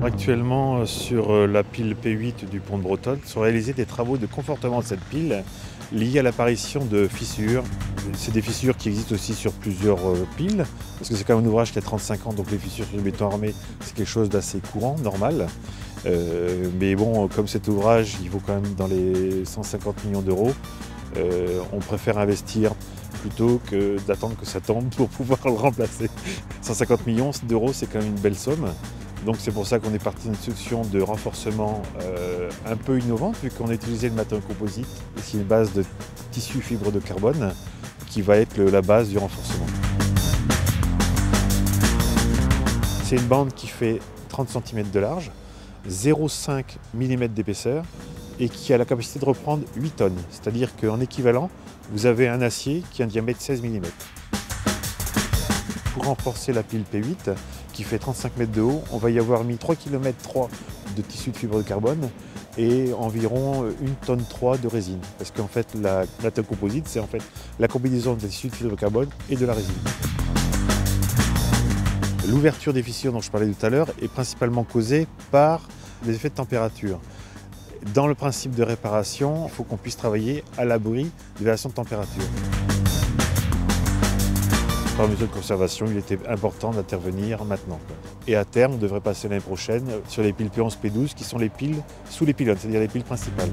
Actuellement, sur la pile P8 du pont de Bretonne, sont réalisés des travaux de confortement de cette pile liés à l'apparition de fissures. C'est des fissures qui existent aussi sur plusieurs piles, parce que c'est quand même un ouvrage qui a 35 ans, donc les fissures sur le béton armé, c'est quelque chose d'assez courant, normal. Mais bon, comme cet ouvrage, il vaut quand même dans les 150 millions d'euros, on préfère investir plutôt que d'attendre que ça tombe pour pouvoir le remplacer. 150 millions d'euros, c'est quand même une belle somme. Donc c'est pour ça qu'on est parti d'une solution de renforcement un peu innovante, vu qu'on a utilisé le matériau composite. C'est une base de tissu fibre de carbone qui va être la base du renforcement. C'est une bande qui fait 30 cm de large, 0,5 mm d'épaisseur et qui a la capacité de reprendre 8 tonnes. C'est-à-dire qu'en équivalent, vous avez un acier qui a un diamètre 16 mm. Pour renforcer la pile P8, qui fait 35 mètres de haut, on va y avoir mis 3,3 km de tissu de fibre de carbone et environ 1,3 tonne de résine. Parce qu'en fait, la matériau composite, c'est en fait la combinaison des tissus de fibre de carbone et de la résine. L'ouverture des fissures dont je parlais tout à l'heure est principalement causée par les effets de température. Dans le principe de réparation, il faut qu'on puisse travailler à l'abri des variations de température. Par mesure de conservation, il était important d'intervenir maintenant. Et à terme, on devrait passer l'année prochaine sur les piles P11, P12, qui sont les piles sous les pylônes, c'est-à-dire les piles principales.